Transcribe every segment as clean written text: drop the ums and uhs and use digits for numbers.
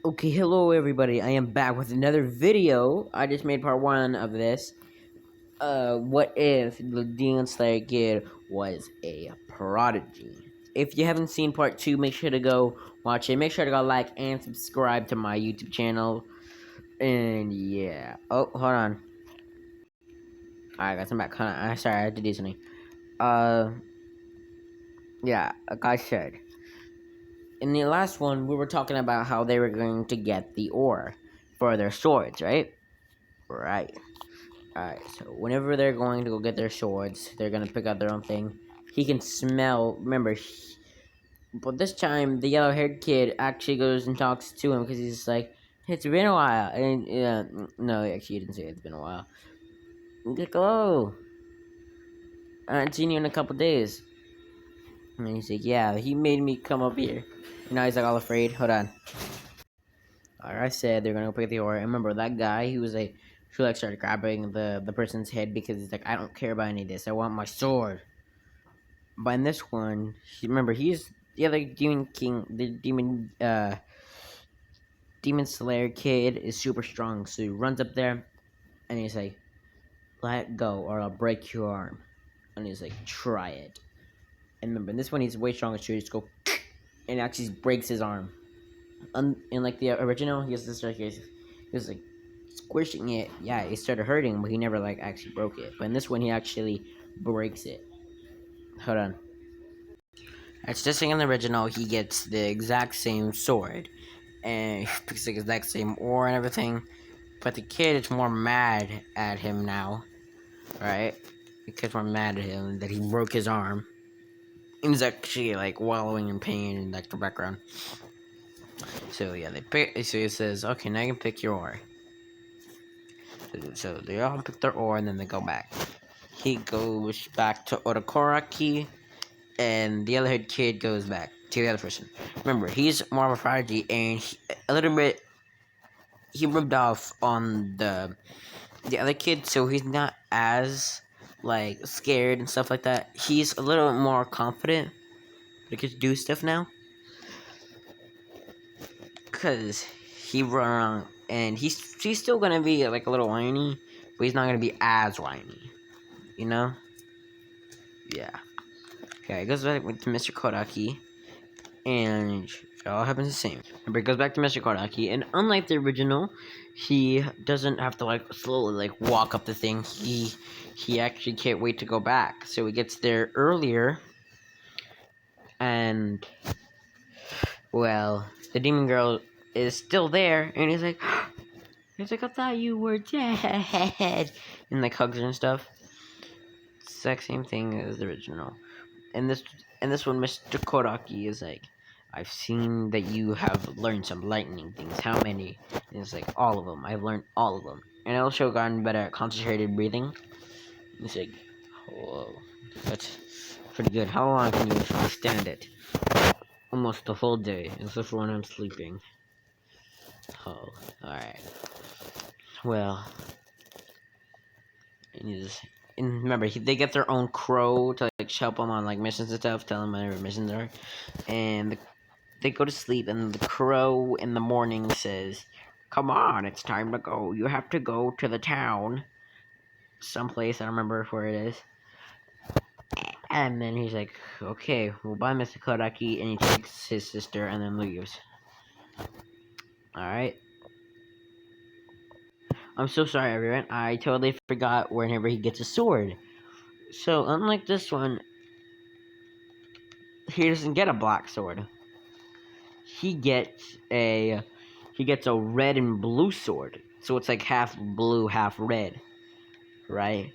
Okay, hello everybody. I am back with another video. I just made part 1 of this. What if the Demon Slayer kid was a prodigy? If you haven't seen part 2, make sure to go watch it. Make sure to go like and subscribe to my YouTube channel. And yeah. Oh, hold on. Alright guys, I'm back. Hold on. I'm sorry, I had to do something. Uh, yeah, like I said. In the last one, we were talking about how they were going to get the ore for their swords, right? Right. Alright, so whenever they're going to go get their swords, they're gonna pick out their own thing. He can smell, remember, but this time the yellow haired kid actually goes and talks to him because he's like, it's been a while. And, no, actually, he didn't say it's been a while. He's like, hello, I haven't seen you in a couple days. And he's like, yeah, he made me come up here. And now he's like all afraid. Hold on. Alright, I said they're gonna go pick the ore. And remember, that guy, he was like, she like started grabbing the person's head because he's like, I don't care about any of this. I want my sword. But in this one, remember, he's the other demon king, the demon slayer kid is super strong. So he runs up there and he's like, let go or I'll break your arm. And he's like, try it. And remember, in this one, he's way stronger, so he just go and actually breaks his arm. In like the original, he has this staircase. He was like squishing it. Yeah, it started hurting, but he never like actually broke it. But in this one, he actually breaks it. Hold on. It's just like in the original, he gets the exact same sword, and he picks the exact same ore and everything. But the kid is more mad at him now, right? The kid's more mad at him that he broke his arm. He's actually like wallowing in pain in like the background. So yeah, they pick. So it says, okay, now you can pick your ore. So they all pick their ore and then they go back. He goes back to Otokoraki, and the other head kid goes back to the other person. Remember, he's more of a prodigy, and a little bit he rubbed off on the other kid, so he's not as like scared and stuff like that. He's a little more confident. He can do stuff now, cause he run around and he's still gonna be like a little whiny, but he's not gonna be as whiny, you know? Yeah. Okay, it goes back to Mr. Kodaki. And it all happens the same. Remember, it goes back to Mr. Kodaki, and unlike the original, he doesn't have to like slowly like walk up the thing. He actually can't wait to go back, so he gets there earlier. And well, the demon girl is still there, and he's like, he's like, I thought you were dead, and like hugs her and stuff. Exact same thing as the original. And this one, Mr. Kodaki is like, I've seen that you have learned some lightning things. How many? And it's like, all of them. I've learned all of them. And I also gotten better at concentrated breathing. It's like, whoa, that's pretty good. How long can you stand it? Almost the whole day, except for when I'm sleeping. Oh, alright. Well, and remember, they get their own crow to like help them on like missions and stuff, tell them whatever missions are. And they go to sleep, and the crow in the morning says, come on, it's time to go. You have to go to the town. Someplace, I don't remember where it is. And then he's like, okay, well, bye, Mr. Kodaki. And he takes his sister and then leaves. Alright. I'm so sorry, everyone. I totally forgot whenever he gets a sword. So, unlike this one, he doesn't get a black sword. He gets a red and blue sword. So it's like half blue, half red. Right?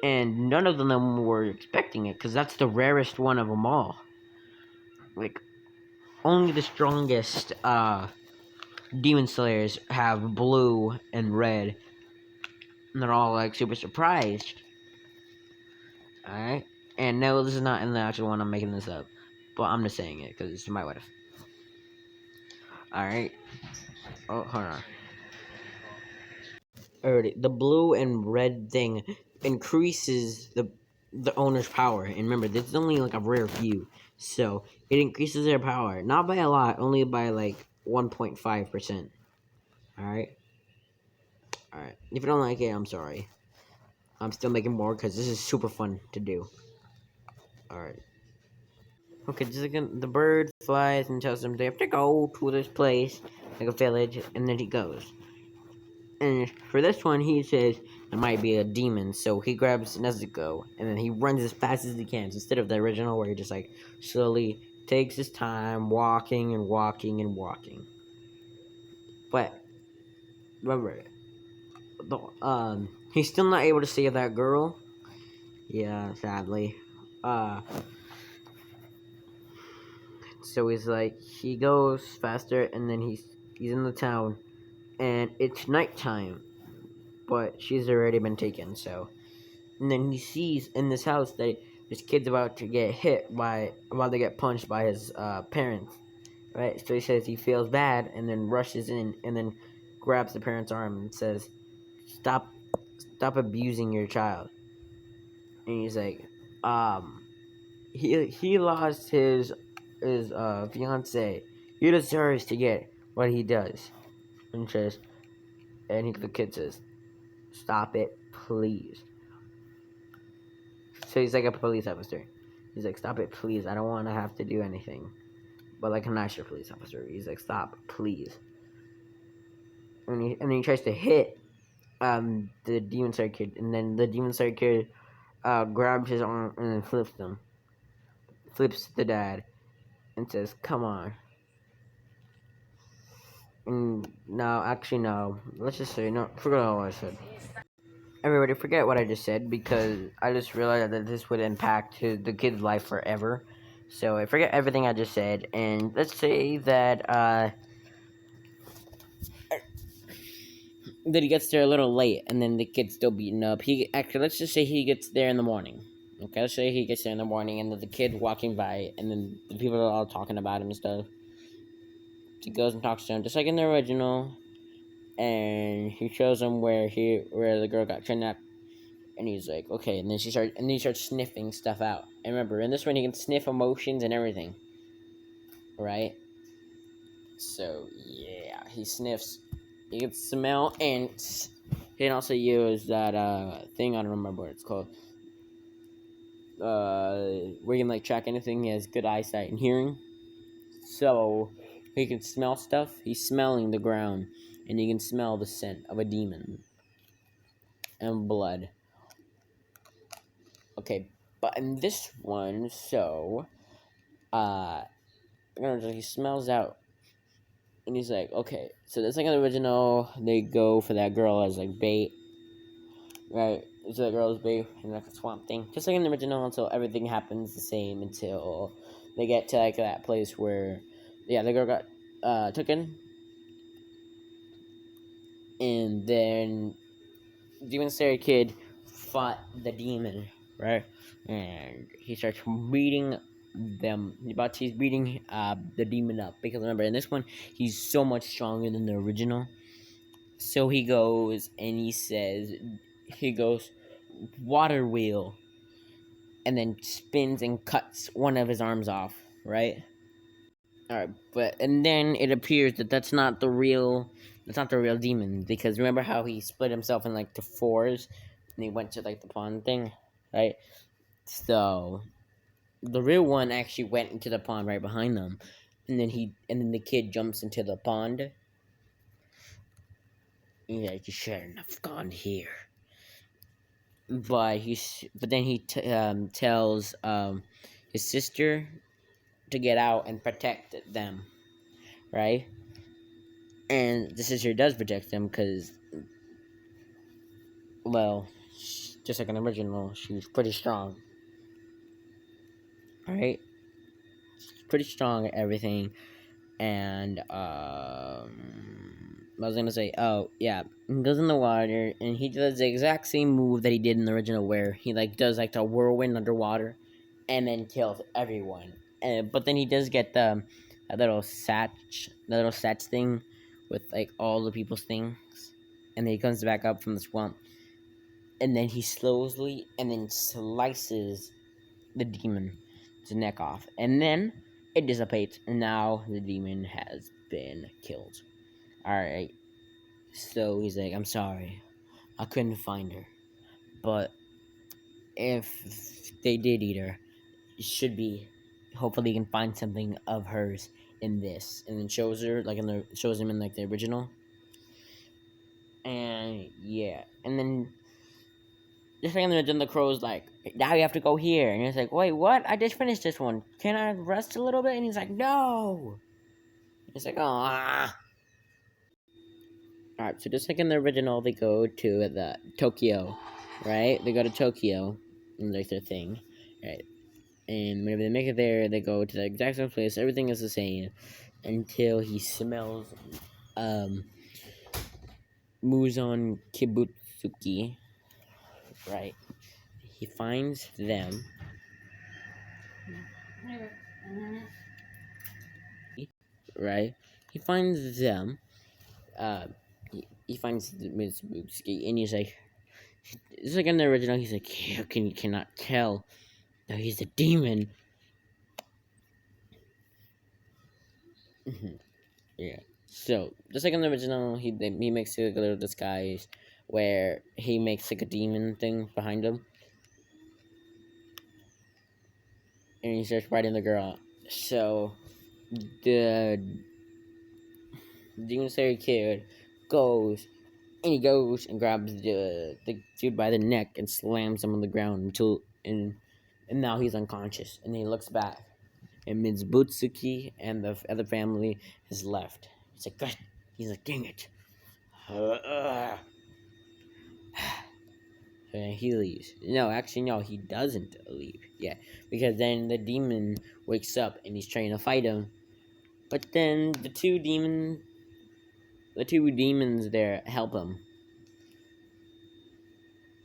And none of them were expecting it, because that's the rarest one of them all. Like, only the strongest, Demon Slayers have blue and red. And they're all, like, super surprised. Alright? And no, this is not in the actual one, I'm making this up. But I'm just saying it, because it's my wife. Alright? Oh, hold on. Alrighty, the blue and red thing increases the owner's power. And remember, this is only like a rare few. So, it increases their power. Not by a lot, only by like 1.5%. Alright? Alright. If you don't like it, I'm sorry. I'm still making more because this is super fun to do. Alright. Okay, just again, the bird flies and tells him they have to go to this place, like a village, and then he goes. And for this one, he says it might be a demon, so he grabs Nezuko, and then he runs as fast as he can, instead of the original where he just like slowly takes his time, walking and walking and walking. But remember, he's still not able to save that girl. Yeah, sadly. So he's like, he goes faster, and then he's in the town, and it's nighttime, but she's already been taken. So, and then he sees in this house that this kid's about to get about to get punched by his parents, right? So he says he feels bad, and then rushes in, and then grabs the parent's arm and says, "Stop, stop abusing your child." And he's like, um, he lost his fiance. He deserves to get what he does. And says, the kid says, "Stop it, please." So he's like a police officer. He's like, "Stop it, please. I don't want to have to do anything." But like a nicer police officer. He's like, "Stop, please." And then he tries to hit the demon slayer kid, and then the demon slayer kid grabs his arm and then flips the dad, and says, "Come on." And no, actually no. Let's just say no. Forget all I said. Everybody, forget what I just said because I just realized that this would impact the kid's life forever. So I forget everything I just said, and let's say that he gets there a little late, and then the kid's still beaten up. Let's just say he gets there in the morning. Okay, let's say he gets there in the morning, and then the kid walking by, and then the people are all talking about him and stuff. He goes and talks to him, just like in the original, and he shows him where the girl got kidnapped. And he's like, okay, and then he starts sniffing stuff out. And remember, in this one, he can sniff emotions and everything, right? So yeah, he sniffs. He can smell, and he can also use that thing. I don't remember what it's called. Where you can like track anything. He has good eyesight and hearing, so he can smell stuff. He's smelling the ground, and he can smell the scent of a demon and blood. Okay, but in this one, so he smells out, and he's like, okay, so that's like in the original, they go for that girl as like bait, right? So that girl is bait in like a swamp thing, just like in the original, until everything happens the same until they get to like that place where, yeah, the girl got taken, and then Demon Slayer kid fought the demon, right? And he starts beating them. He's beating the demon up, because remember in this one he's so much stronger than the original. So he goes and he goes water wheel, and then spins and cuts one of his arms off, right? All right, but and then it appears that that's not the real demon, because remember how he split himself in like the fours, and he went to like the pond thing, right? So the real one actually went into the pond right behind them, and then the kid jumps into the pond. Yeah, you shouldn't have gone here. But then he tells his sister to get out and protect them, right? And the sister does protect them because, well, just like an original, she's pretty strong, right? Pretty strong at everything. And I was gonna say, oh yeah, he goes in the water and he does the exact same move that he did in the original, where he like does like the whirlwind underwater, and then kills everyone. But then he does get that little satch thing with like all the people's things, and then he comes back up from the swamp, and then he slowly and then slices the demon's neck off, and then it dissipates, and now the demon has been killed. Alright. So he's like, I'm sorry. I couldn't find her. But if they did eat her, it should be hopefully you can find something of hers in this. And then shows her like shows him in like the original. And yeah. And then just like in the original, the crow's like, now you have to go here. And he's like, wait, what? I just finished this one. Can I rest a little bit? And he's like, no. He's like, oh. Alright, so just like in the original, they go to the Tokyo, right? They go to Tokyo, and like their thing, right? And whenever they make it there, they go to the exact same place. Everything is the same until he smells Muzon Kibutsuki, right? He finds them, right? He finds them. Uh, he finds Mitsubuki, and he's like, it's like in the original. He's like, how can you cannot tell? No, he's a demon. Yeah. So just like in the original, he makes like a little disguise where he makes like a demon thing behind him, and he starts fighting the girl. So the demon slayer kid goes and grabs the dude by the neck and slams him on the ground until and now he's unconscious. And he looks back, and Mizbutsuki and the other family has left. He's like, God. He's like, dang it. And he leaves. No, actually, no, he doesn't leave. Yeah, because then the demon wakes up and he's trying to fight him. But then the two demons there help him.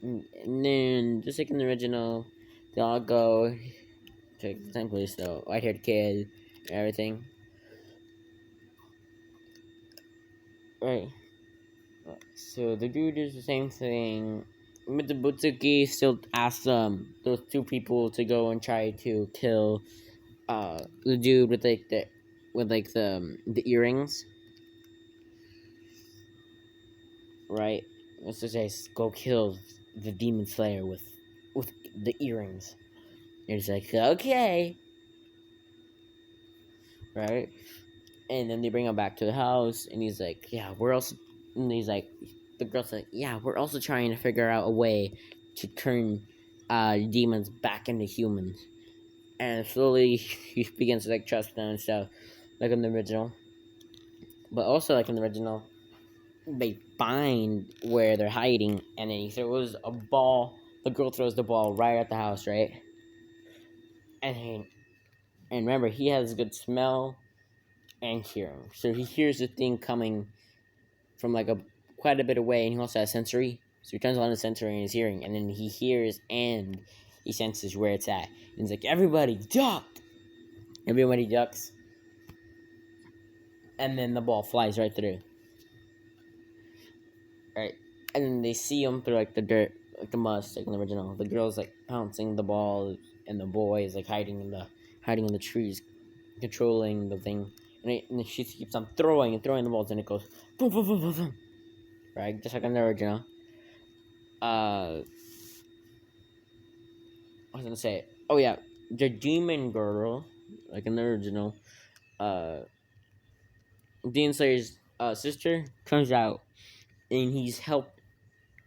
And then, just like in the original, they all go to the same place, the white-haired kid and everything. Right. So the dude does the same thing. Mitsubuki still asks those two people to go and try to kill the dude with the earrings. Right? Let's just say go kill the demon slayer with the earrings. And he's like, okay. Right? And then they bring him back to the house, and he's like, yeah, we're also, and he's like, the girl's like, yeah, we're also trying to figure out a way to turn demons back into humans. And slowly he begins to like trust them and stuff, like in the original. But also like in the original, they find where they're hiding, and then he throws a ball. The girl throws the ball right at the house, right? And remember, he has good smell and hearing, so he hears the thing coming from like quite a bit away, and he also has sensory. So he turns on the sensory in his hearing, and then he hears and he senses where it's at. And he's like, "Everybody duck!" Everybody ducks, and then the ball flies right through. Right, and then they see him through like the dirt, like the must, like in the original. The girl's like pouncing the ball, and the boy is like hiding in the trees, controlling the thing. And she keeps on throwing the balls, and it goes boom, boom, boom, boom, boom. Right, just like in the original. I was gonna say, oh yeah, the demon girl, like in the original, uh, Demon Slayer's sister comes out, and he's helped,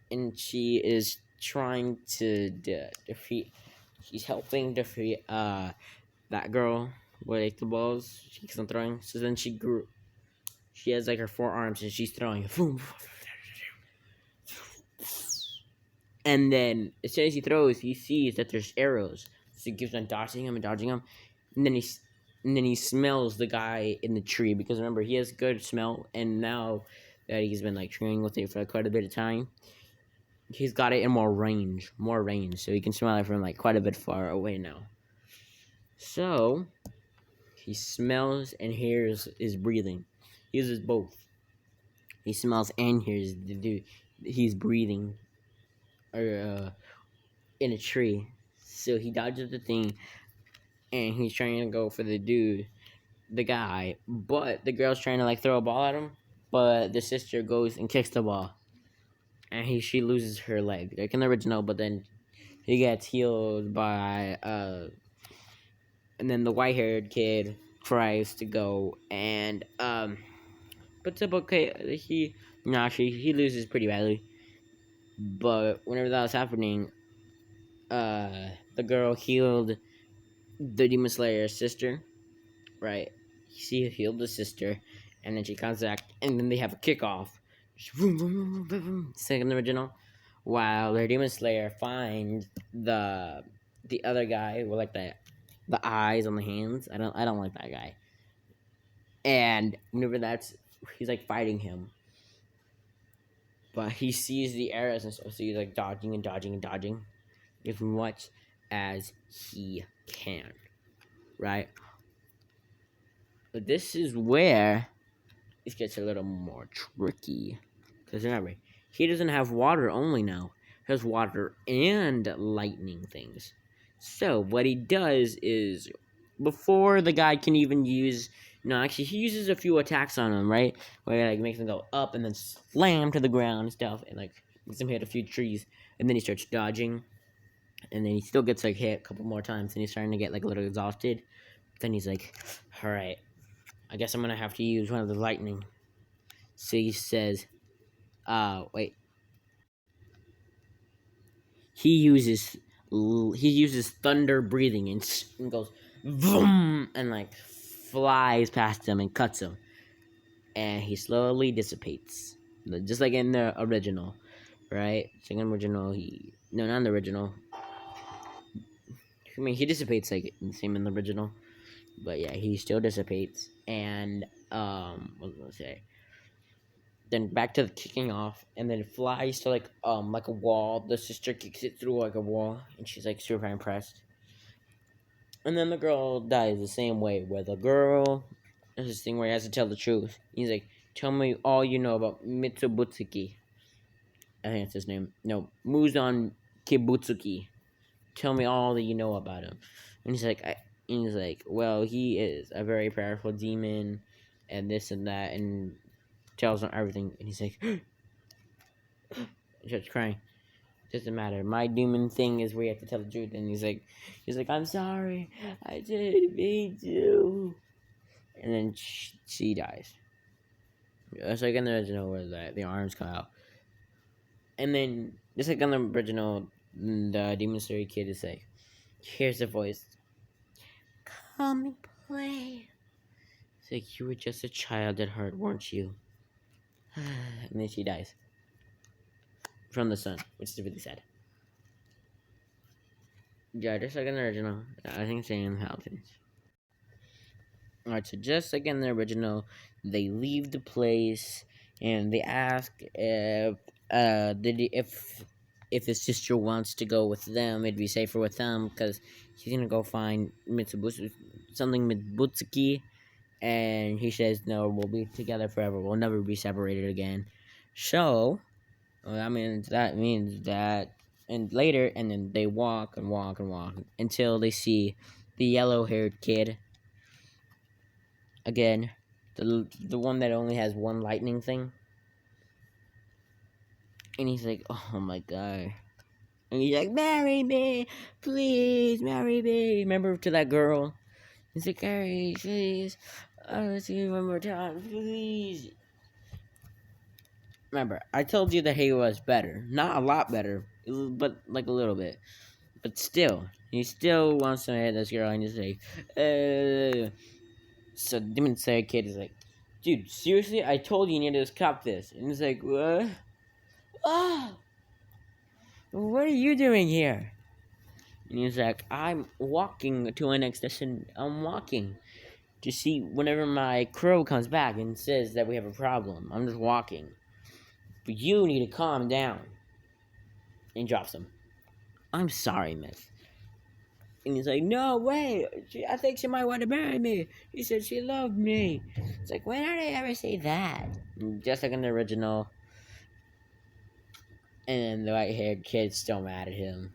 and she is trying to defeat. She's helping defeat that girl with like the balls she keeps on throwing. So then she grew. She has like her forearms, and she's throwing. And then as soon as he throws, he sees that there's arrows. So he keeps on dodging him and dodging him. And then he smells the guy in the tree, because remember, he has good smell, and now that he's been like training with it for quite a bit of time, he's got it in more range, so he can smell it from like quite a bit far away now. So he smells and hears his breathing. He uses both. He smells and hears the dude. He's breathing, or in a tree. So he dodges the thing, and he's trying to go for the dude. the guy, but the girl's trying to like throw a ball at him, but the sister goes and kicks the ball, and she loses her leg, like in the original. But then he gets healed by and then the white haired kid tries to go and but it's okay. He loses pretty badly. But whenever that was happening, the girl healed the Demon Slayer's sister, right? She healed the sister, and then she comes back, and then they have a kickoff. Second original, while their Demon Slayer finds the other guy with like the eyes on the hands. I don't like that guy. And whenever he's like fighting him, but he sees the arrows and stuff, so he's like dodging and dodging and dodging as much as he can, right? But this is where it gets a little more tricky. Because remember, he doesn't have water only now. He has water and lightning things. So what he does is, before the guy can even use, actually he uses a few attacks on him, right? Where he like makes him go up and then slam to the ground and stuff, and like makes him hit a few trees, and then he starts dodging, and then he still gets like hit a couple more times, and he's starting to get like a little exhausted. Then he's like, all right, I guess I'm gonna have to use one of the lightning. So he says, wait. He uses thunder breathing and goes boom and like flies past him and cuts him, and he slowly dissipates, just like in the original, right? Second original, not in the original. I mean, he dissipates like the same in the original, but yeah, he still dissipates. And what was I gonna say? Then back to the kicking off, and then it flies to like a wall. The sister kicks it through like a wall, and she's like super impressed. And then the girl dies the same way, where the girl there's this thing where he has to tell the truth. He's like, "Tell me all you know about Mitsubutsuki." I think that's his name. No, Muzan Kibutsuki. Tell me all that you know about him. And he's like, well, he is a very powerful demon, and this and that, and tells him everything. And he's like, starts crying. Doesn't matter. My demon thing is where you have to tell the truth. And he's like, I'm sorry, I didn't mean to. And then she dies. It's like in the original where the arms come out. And then just like on the original, the demon story kid is like, here's the voice. Come and play. It's like, you were just a child at heart, weren't you? And then she dies. From the sun, which is really sad. Yeah, just like in the original. I think same happens. Alright, so just like in the original, they leave the place and they ask if his sister wants to go with them, it'd be safer with them because he's gonna go find Mitsubutsuki, and he says no, we'll be together forever. We'll never be separated again. So, that means that, and later, and then they walk and walk and walk until they see the yellow-haired kid again, the one that only has one lightning thing, and he's like, oh my god, and he's like, marry me, please, marry me. Remember to that girl? He's like, Harry, please, let's see you one more time, please. Remember, I told you that he was better. Not a lot better, but like a little bit. But still, he still wants to hit this girl, and he's like, So Demon Slayer kid is like, dude, seriously? I told you need to stop this. And he's like, what? Ah! What are you doing here? And he's like, I'm walking to an next station. I'm walking to see whenever my crow comes back and says that we have a problem. I'm just walking. But you need to calm down. And drops him. I'm sorry, miss. And he's like, no way. I think she might want to marry me. She said she loved me. It's like, when did I ever say that? And just like in the original. And the white-haired kid's still mad at him.